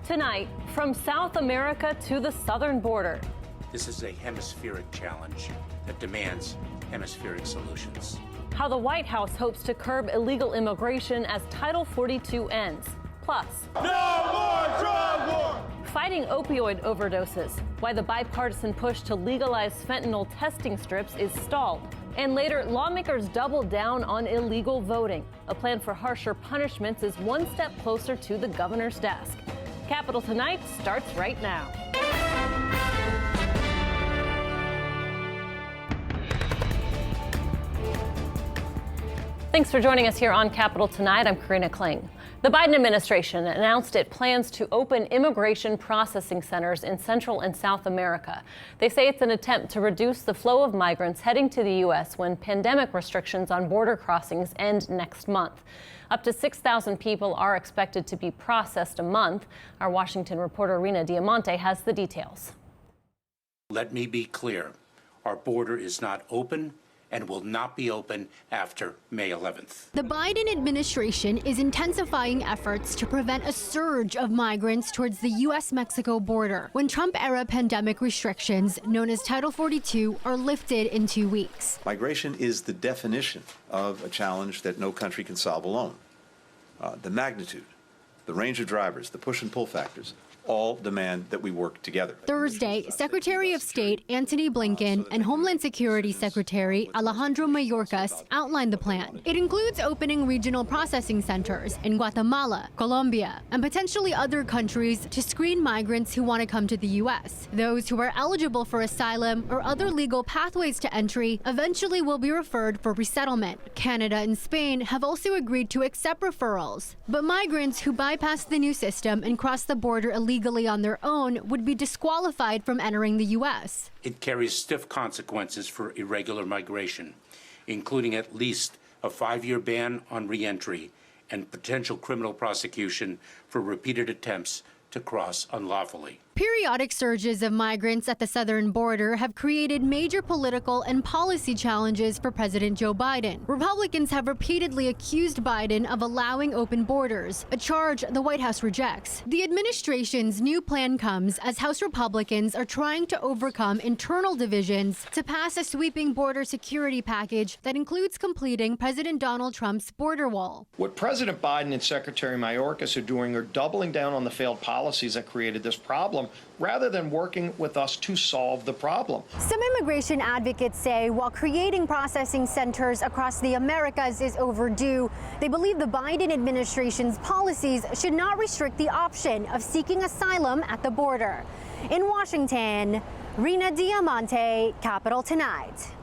Tonight, from South America to the southern border. This is a hemispheric challenge that demands hemispheric solutions. How the White House hopes to curb illegal immigration as Title 42 ends. Plus, no more drug war! Fighting opioid overdoses, why the bipartisan push to legalize fentanyl testing strips is stalled. And later, lawmakers double down on illegal voting. A plan for harsher punishments is one step closer to the governor's desk. Capitol Tonight starts right now. Thanks for joining us here on Capitol Tonight. I'm Karina Kling. The Biden administration announced it plans to open immigration processing centers in Central and South America. They say it's an attempt to reduce the flow of migrants heading to the U.S. when pandemic restrictions on border crossings end next month. Up to 6,000 people are expected to be processed a month. Our Washington reporter Rina Diamante has the details. Let me be clear. Our border is not open and will not be open after May 11th. The Biden administration is intensifying efforts to prevent a surge of migrants towards the U.S.-Mexico border when Trump-era pandemic restrictions, known as Title 42, are lifted in 2 weeks. Migration is the definition of a challenge that no country can solve alone. The magnitude, the range of drivers, the push and pull factors, all demand that we work together. Thursday, Secretary of State Antony Blinken and Homeland Security Secretary Alejandro Mayorkas outlined the plan. It includes opening regional processing centers in Guatemala, Colombia, and potentially other countries to screen migrants who want to come to the U.S. Those who are eligible for asylum or other legal pathways to entry eventually will be referred for resettlement. Canada and Spain have also agreed to accept referrals, but migrants who bypass the new system and cross the border illegally on their own would be disqualified from entering the U.S. It carries stiff consequences for irregular migration, including at least a 5-year ban on re-entry and potential criminal prosecution for repeated attempts to cross unlawfully. Periodic surges of migrants at the southern border have created major political and policy challenges for President Joe Biden. Republicans have repeatedly accused Biden of allowing open borders, a charge the White House rejects. The administration's new plan comes as House Republicans are trying to overcome internal divisions to pass a sweeping border security package that includes completing President Donald Trump's border wall. What President Biden and Secretary Mayorkas are doing are doubling down on the failed policies that created this problem, rather than working with us to solve the problem. Some immigration advocates say while creating processing centers across the Americas is overdue, they believe the Biden administration's policies should not restrict the option of seeking asylum at the border. In Washington, Rina Diamante, Capitol Tonight.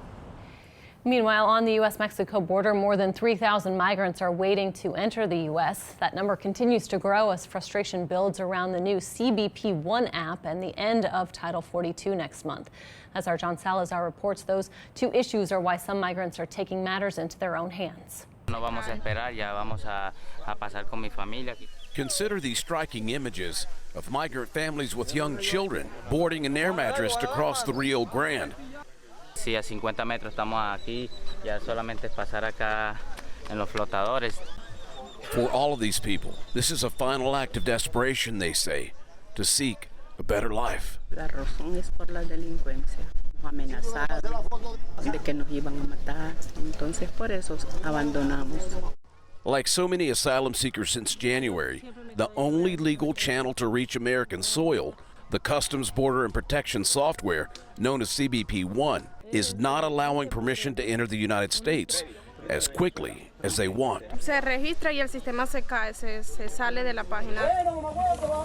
Meanwhile, on the U.S.-Mexico border, more than 3,000 migrants are waiting to enter the U.S. That number continues to grow as frustration builds around the new CBP One app and the end of Title 42 next month. As our John Salazar reports, those two issues are why some migrants are taking matters into their own hands. Consider these striking images of migrant families with young children boarding an air mattress to cross the Rio Grande. Sí, a 50 metros estamos aquí, ya solamente pasar acá en los flotadores. For all of these people, this is a final act of desperation, they say, to seek a better life. La razón es por la delincuencia. Nos amenazaron de que nos iban a matar, entonces por eso abandonamos. Like so many asylum seekers since January, the only legal channel to reach American soil, the Customs Border and Protection software, known as CBP One, is not allowing permission to enter the United States as quickly as they want. Se registra y el sistema se cae, se sale de la página.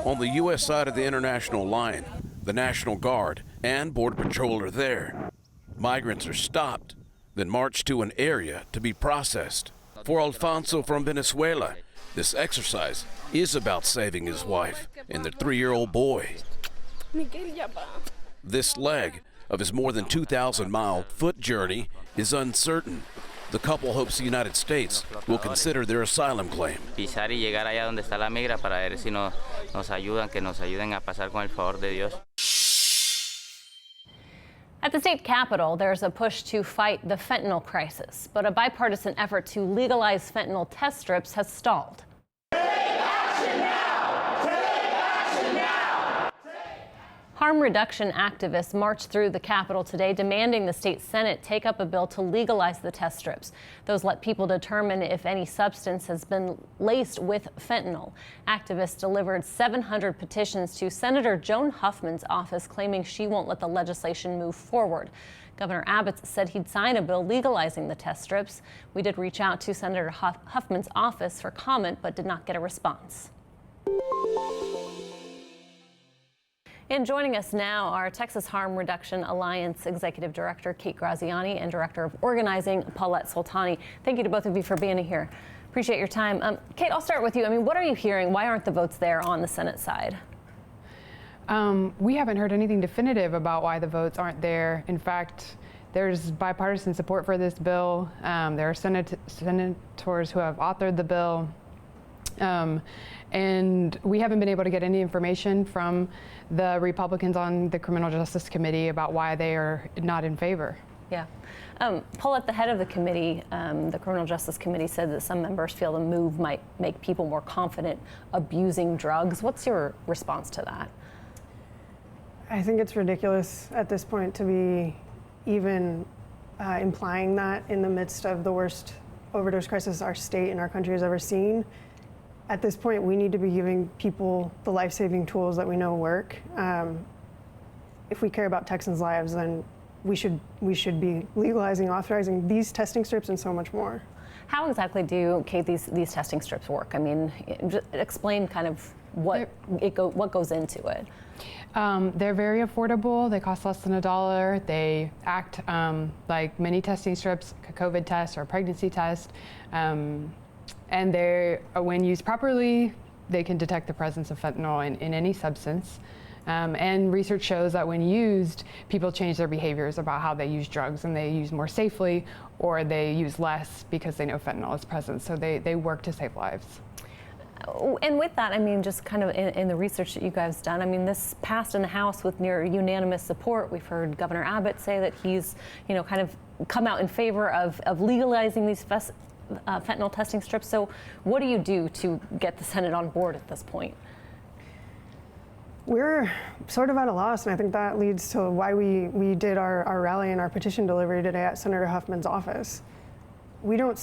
On the U.S. side of the international line, the National Guard and Border Patrol are there. Migrants are stopped, then marched to an area to be processed. For Alfonso from Venezuela, this exercise is about saving his wife and their 3-year-old boy. This leg of his more than 2,000-mile foot journey is uncertain. The couple hopes the United States will consider their asylum claim. Pisar y llegar allá donde está la migra para ver si nos ayudan, que nos ayuden a pasar con el favor de Dios. At the state capitol, there's a push to fight the fentanyl crisis, but a bipartisan effort to legalize fentanyl test strips has stalled. Take action now! Take action Harm reduction activists marched through the Capitol today demanding the state Senate take up a bill to legalize the test strips. Those let people determine if any substance has been laced with fentanyl. Activists delivered 700 petitions to Senator Joan Huffman's office claiming she won't let the legislation move forward. Governor Abbott said he'd sign a bill legalizing the test strips. We did reach out to Senator Huffman's office for comment but did not get a response. And joining us now are Texas Harm Reduction Alliance Executive Director Kate Graziani and Director of Organizing Paulette Soltani. Thank you to both of you for being here. Appreciate your time. Kate, I'll start with you. I mean, what are you hearing? Why aren't the votes there on the Senate side? We haven't heard anything definitive about why the votes aren't there. In fact, there's bipartisan support for this bill. There are senators who have authored the bill. And we haven't been able to get any information from the Republicans on the Criminal Justice Committee about why they are not in favor. Yeah. Paulette, the head of the committee, the Criminal Justice Committee, said that some members feel the move might make people more confident abusing drugs. What's your response to that? I think it's ridiculous at this point to be even implying that in the midst of the worst overdose crisis our state and our country has ever seen. At this point, we need to be giving people the life-saving tools that we know work. If we care about Texans' lives, then we should be legalizing, authorizing these testing strips and so much more. How exactly do, Kate, these testing strips work? I mean, just explain kind of what goes into it. They're very affordable. They cost less than $1. They act like many testing strips, a COVID test or a pregnancy test. And when used properly, they can detect the presence of fentanyl in any substance. And research shows that when used, people change their behaviors about how they use drugs, and they use more safely, or they use less because they know fentanyl is present. So they work to save lives. And with that, I mean, just kind of in the research that you guys done, I mean, this passed in the House with near unanimous support. We've heard Governor Abbott say that he's, kind of come out in favor of legalizing these fentanyl testing strips. So what do you do to get the Senate on board at this point? We're sort of at a loss, and I think that leads to why we did our rally and our petition delivery today at Senator Huffman's office. We don't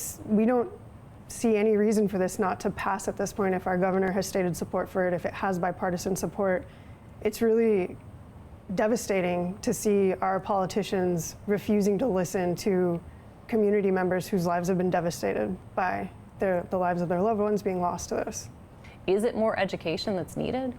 see any reason for this not to pass at this point if our governor has stated support for it, if it has bipartisan support. It's really devastating to see our politicians refusing to listen to community members whose lives have been devastated by the lives of their loved ones being lost to this. Is it more education that's needed?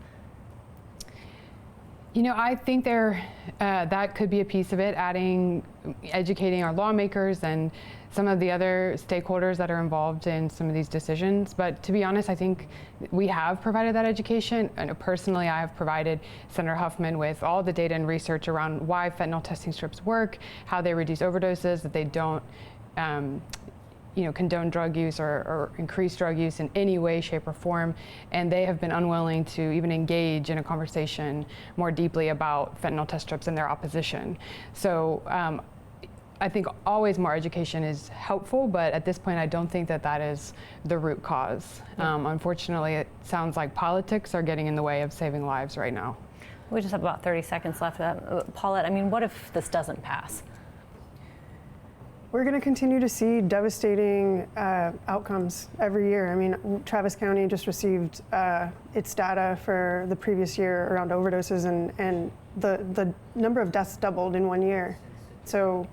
I think that could be a piece of it, educating our lawmakers and some of the other stakeholders that are involved in some of these decisions. But to be honest, I think we have provided that education. And personally, I have provided Senator Huffman with all the data and research around why fentanyl testing strips work, how they reduce overdoses, that they don't condone drug use or increase drug use in any way, shape, or form. And they have been unwilling to even engage in a conversation more deeply about fentanyl test strips in their opposition. So I think always more education is helpful, but at this point, I don't think that is the root cause. Unfortunately, it sounds like politics are getting in the way of saving lives right now. We just have about 30 seconds left. Paulette, I mean, what if this doesn't pass? We're going to continue to see devastating outcomes every year. I mean, Travis County just received its data for the previous year around overdoses, and the number of deaths doubled in 1 year. So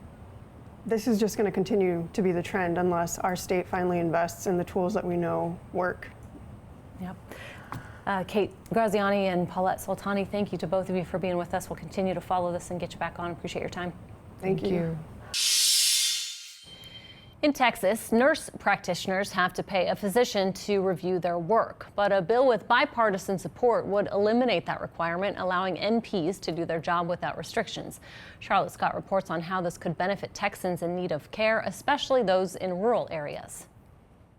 this is just going to continue to be the trend unless our state finally invests in the tools that we know work. Yep. Kate Graziani and Paulette Soltani, thank you to both of you for being with us. We'll continue to follow this and get you back on. Appreciate your time. Thank you. In Texas, nurse practitioners have to pay a physician to review their work, but a bill with bipartisan support would eliminate that requirement, allowing NPs to do their job without restrictions. Charlotte Scott reports on how this could benefit Texans in need of care, especially those in rural areas.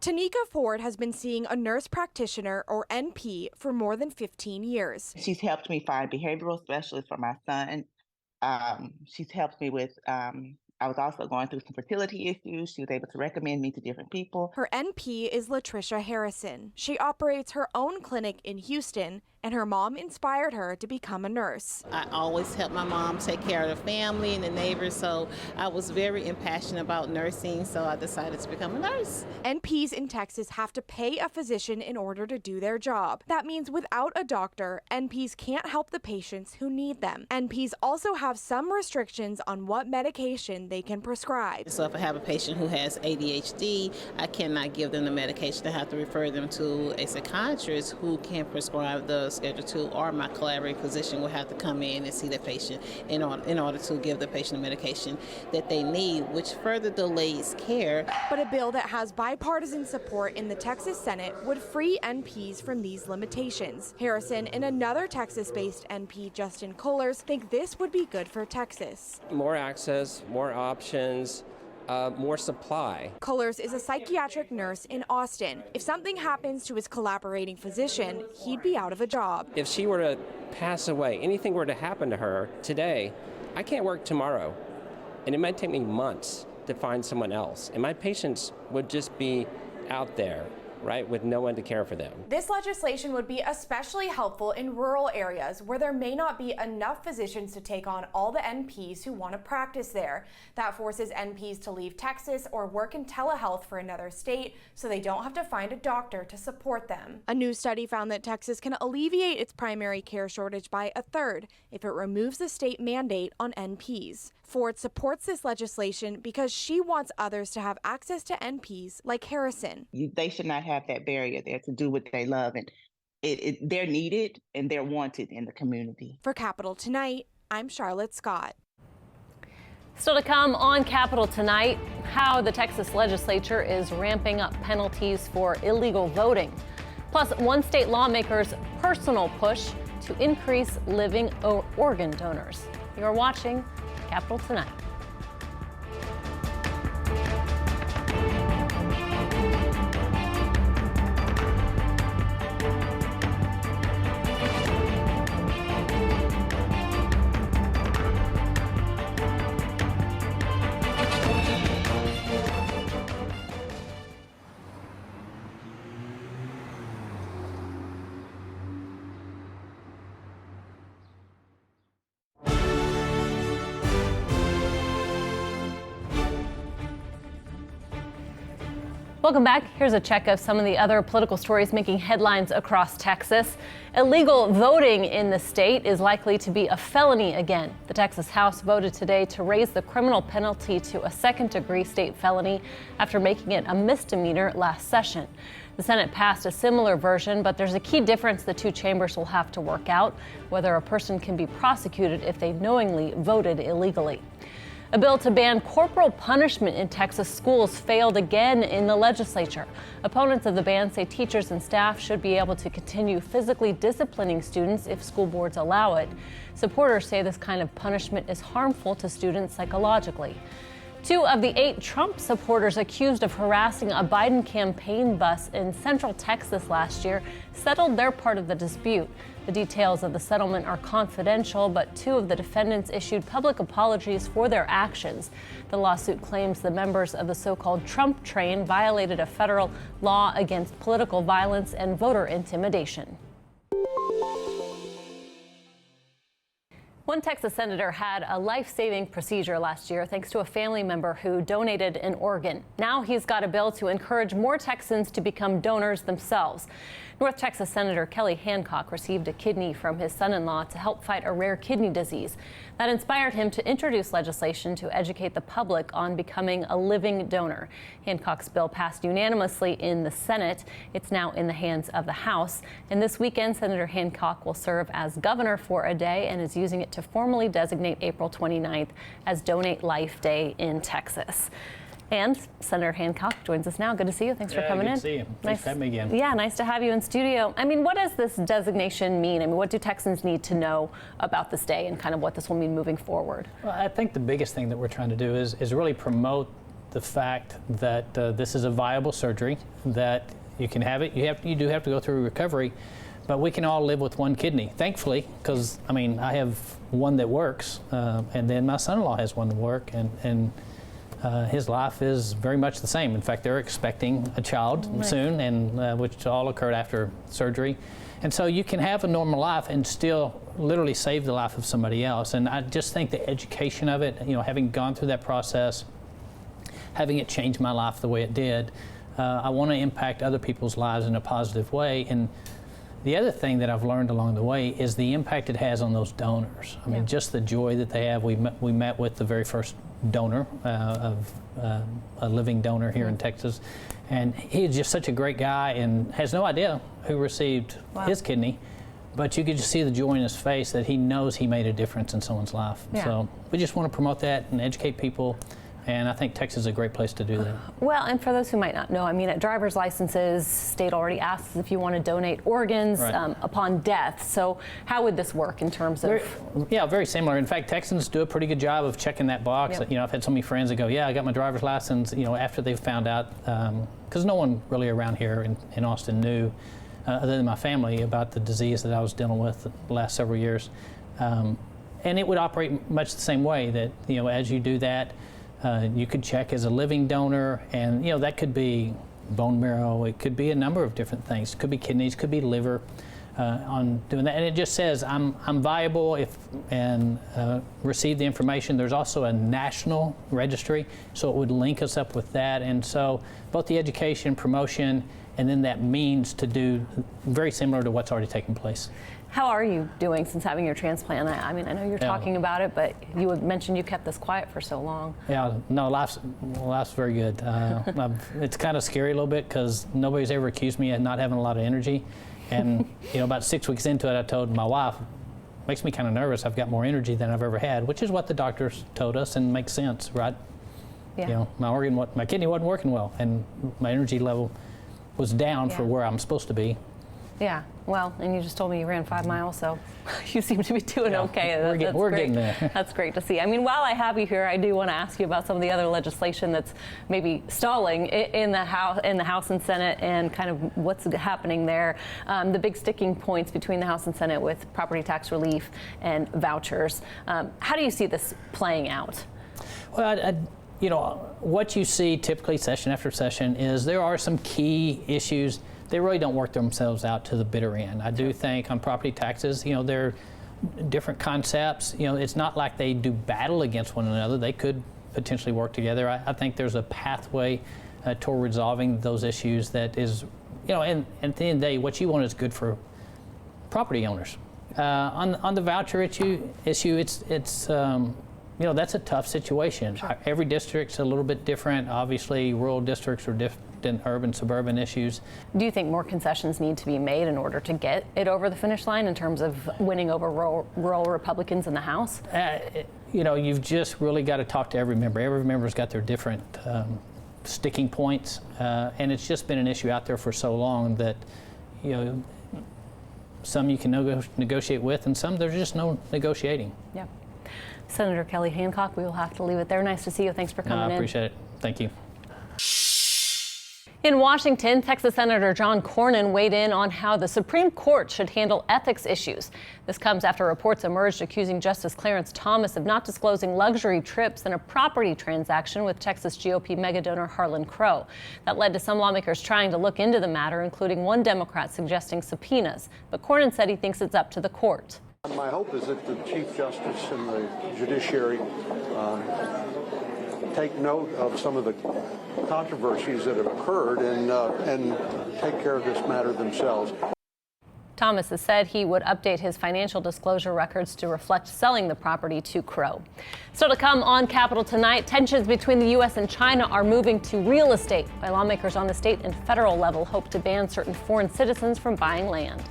Tanika Ford has been seeing a nurse practitioner, or NP, for more than 15 years. She's helped me find behavioral specialists for my son. She's helped me with I was also going through some fertility issues. She was able to recommend me to different people. Her NP is Latricia Harrison. She operates her own clinic in Houston and her mom inspired her to become a nurse. I always helped my mom take care of the family and the neighbors, so I was very impassioned about nursing, so I decided to become a nurse. NPs in Texas have to pay a physician in order to do their job. That means without a doctor, NPs can't help the patients who need them. NPs also have some restrictions on what medication they can prescribe. So if I have a patient who has ADHD, I cannot give them the medication. I have to refer them to a psychiatrist who can prescribe the Schedule II, or my collaborating physician will have to come in and see the patient in order to give the patient the medication that they need, which further delays care. But a bill that has bipartisan support in the Texas Senate would free NPs from these limitations. Harrison and another Texas-based NP, Justin Kohlers, think this would be good for Texas. More access, more options, more supply. Kohlers is a psychiatric nurse in Austin. If something happens to his collaborating physician, he'd be out of a job. If she were to pass away, anything were to happen to her today, I can't work tomorrow. And it might take me months to find someone else. And my patients would just be out there, right, with no one to care for them. This legislation would be especially helpful in rural areas where there may not be enough physicians to take on all the NPs who want to practice there. That forces NPs to leave Texas or work in telehealth for another state so they don't have to find a doctor to support them. A new study found that Texas can alleviate its primary care shortage by a third if it removes the state mandate on NPs. Ford supports this legislation because she wants others to have access to NPs like Harrison. They should not have that barrier there to do what they love, and they're needed and they're wanted in the community. For Capitol Tonight, I'm Charlotte Scott. Still to come on Capitol Tonight, how the Texas legislature is ramping up penalties for illegal voting. Plus, one state lawmaker's personal push to increase living organ donors. You're watching Capitol Tonight. Welcome back. Here's a check of some of the other political stories making headlines across Texas. Illegal voting in the state is likely to be a felony again. The Texas House voted today to raise the criminal penalty to a second-degree state felony after making it a misdemeanor last session. The Senate passed a similar version, but there's a key difference the two chambers will have to work out: whether a person can be prosecuted if they knowingly voted illegally. A bill to ban corporal punishment in Texas schools failed again in the legislature. Opponents of the ban say teachers and staff should be able to continue physically disciplining students if school boards allow it. Supporters say this kind of punishment is harmful to students psychologically. 2 of the 8 Trump supporters accused of harassing a Biden campaign bus in Central Texas last year settled their part of the dispute. The details of the settlement are confidential, but 2 of the defendants issued public apologies for their actions. The lawsuit claims the members of the so-called Trump train violated a federal law against political violence and voter intimidation. One Texas senator had a life-saving procedure last year thanks to a family member who donated an organ. Now he's got a bill to encourage more Texans to become donors themselves. North Texas Senator Kelly Hancock received a kidney from his son-in-law to help fight a rare kidney disease. That inspired him to introduce legislation to educate the public on becoming a living donor. Hancock's bill passed unanimously in the Senate. It's now in the hands of the House. And this weekend, Senator Hancock will serve as governor for a day and is using it to formally designate April 29th as Donate Life Day in Texas. And Senator Hancock joins us now. Good to see you. Thanks for coming in. Good to see you. Thanks for having me again. Yeah, nice to have you in studio. I mean, what does this designation mean? I mean, what do Texans need to know about this day and kind of what this will mean moving forward? Well, I think the biggest thing that we're trying to do is really promote the fact that this is a viable surgery, that you can have it. You do have to go through recovery, but we can all live with one kidney, thankfully, because, I mean, I have one that works, and then my son-in-law has one that works, and his life is very much the same. In fact, they're expecting a child soon, and which all occurred after surgery. And so you can have a normal life and still literally save the life of somebody else. And I just think the education of it, having gone through that process, having it change my life the way it did, I want to impact other people's lives in a positive way. And the other thing that I've learned along the way is the impact it has on those donors. I mean, just the joy that they have. We met with the very first donor of a living donor here in Texas, and he's just such a great guy and has no idea who received his kidney, but you could just see the joy in his face that he knows he made a difference in someone's life. So we just want to promote that and educate people. And I think Texas is a great place to do that. Well, and for those who might not know, I mean, at driver's licenses, state already asks if you want to donate organs upon death. So how would this work in terms of? Very similar. In fact, Texans do a pretty good job of checking that box. I've had so many friends that go, I got my driver's license, after they've found out, because no one really around here in Austin knew, other than my family, about the disease that I was dealing with the last several years. And it would operate much the same way that, as you do that, you could check as a living donor, and that could be bone marrow, it could be a number of different things. It could be kidneys, could be liver, on doing that. And it just says I'm viable and receive the information. There's also a national registry, so it would link us up with that. And so both the education, promotion, and then that means to do very similar to what's already taken place. How are you doing since having your transplant? I mean, I know you're talking about it, but you had mentioned you kept this quiet for so long. Yeah, no, life's very good. It's kind of scary a little bit because nobody's ever accused me of not having a lot of energy. And, about 6 weeks into it, I told my wife, makes me kind of nervous. I've got more energy than I've ever had, which is what the doctors told us, and makes sense, right? Yeah. My kidney wasn't working well, and my energy level was down for where I'm supposed to be. Yeah, well, and you just told me you ran 5 miles, so you seem to be doing okay. We're getting there. That's great to see. I mean, while I have you here, I do want to ask you about some of the other legislation that's maybe stalling in the House and Senate, and kind of what's happening there. The big sticking points between the House and Senate with property tax relief and vouchers. How do you see this playing out? Well, what you see typically session after session is there are some key issues. They really don't work themselves out to the bitter end. I do think on property taxes, they're different concepts. It's not like they do battle against one another. They could potentially work together. I think there's a pathway toward resolving those issues that is, and at the end of the day, what you want is good for property owners. On the voucher issue, it's that's a tough situation. Sure. Every district's a little bit different. Obviously, rural districts are different than urban, suburban issues. Do you think more concessions need to be made in order to get it over the finish line in terms of winning over rural Republicans in the House? You've just really got to talk to every member. Every member's got their different sticking points, and it's just been an issue out there for so long that, some you can negotiate with, and some there's just no negotiating. Yeah. Senator Kelly Hancock, we will have to leave it there. Nice to see you. Thanks for coming in. I appreciate it. Thank you. In Washington, Texas Senator John Cornyn weighed in on how the Supreme Court should handle ethics issues. This comes after reports emerged accusing Justice Clarence Thomas of not disclosing luxury trips in a property transaction with Texas GOP megadonor Harlan Crow. That led to some lawmakers trying to look into the matter, including one Democrat suggesting subpoenas. But Cornyn said he thinks it's up to the court. My hope is that the Chief Justice and the judiciary take note of some of the controversies that have occurred and take care of this matter themselves. Thomas has said he would update his financial disclosure records to reflect selling the property to Crow. Still to come on Capitol tonight, tensions between the U.S. and China are moving to real estate. By lawmakers on the state and federal level hope to ban certain foreign citizens from buying land.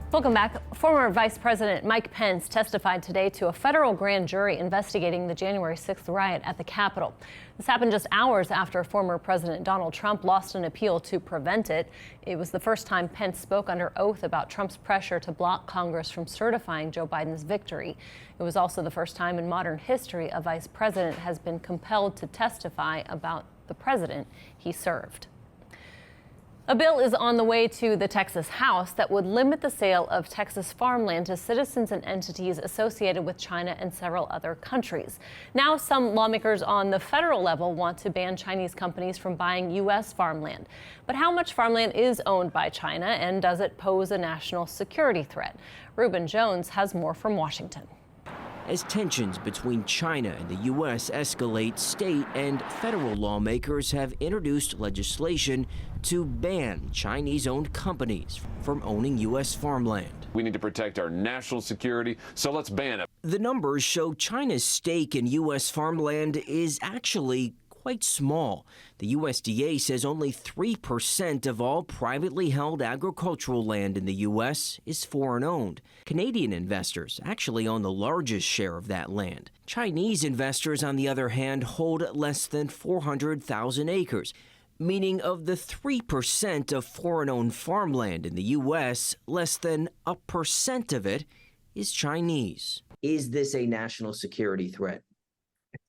Welcome back. Former Vice President Mike Pence testified today to a federal grand jury investigating the January 6th riot at the Capitol. This happened just hours after former President Donald Trump lost an appeal to prevent it. It was the first time Pence spoke under oath about Trump's pressure to block Congress from certifying Joe Biden's victory. It was also the first time in modern history a vice president has been compelled to testify about the president he served. A bill is on the way to the Texas House that would limit the sale of Texas farmland to citizens and entities associated with China and several other countries. Now, some lawmakers on the federal level want to ban Chinese companies from buying U.S. farmland. But how much farmland is owned by China, and does it pose a national security threat? Reuben Jones has more from Washington. As tensions between China and the U.S. escalate, state and federal lawmakers have introduced legislation to ban Chinese-owned companies from owning U.S. farmland. We need to protect our national security, so let's ban it. The numbers show China's stake in U.S. farmland is actually quite small. The USDA says only 3% of all privately held agricultural land in the U.S. is foreign-owned. Canadian investors actually own the largest share of that land. Chinese investors, on the other hand, hold less than 400,000 acres, meaning of the 3% of foreign-owned farmland in the U.S., less than 1% of it is Chinese. Is this a national security threat?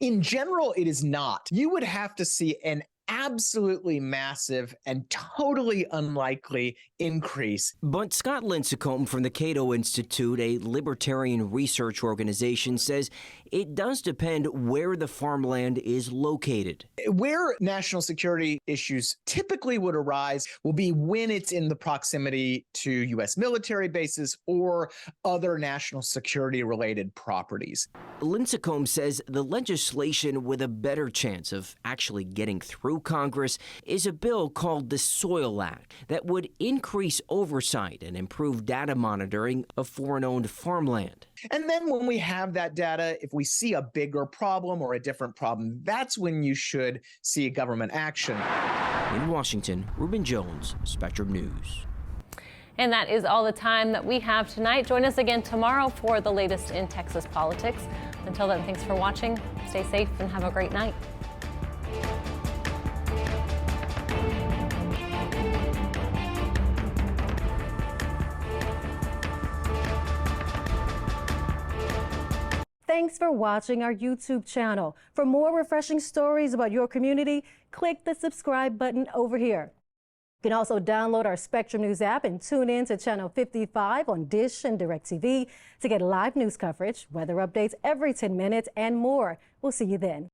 In general, it is not. You would have to see an absolutely massive and totally unlikely increase. But Scott Lincecum from the Cato Institute, a libertarian research organization, says it does depend where the farmland is located. Where national security issues typically would arise will be when it's in the proximity to U.S. military bases or other national security related properties. Lincecum says the legislation with a better chance of actually getting through Congress is a bill called the Soil Act that would increase oversight and improve data monitoring of foreign-owned farmland. And then when we have that data, if we see a bigger problem or a different problem, that's when you should see government action. In Washington, Reuben Jones, Spectrum News. And that is all the time that we have tonight. Join us again tomorrow for the latest in Texas politics. Until then, thanks for watching. Stay safe and have a great night. Thanks for watching our YouTube channel. For more refreshing stories about your community, click the subscribe button over here. You can also download our Spectrum News app and tune in to Channel 55 on Dish and DirecTV to get live news coverage, weather updates every 10 minutes, and more. We'll see you then.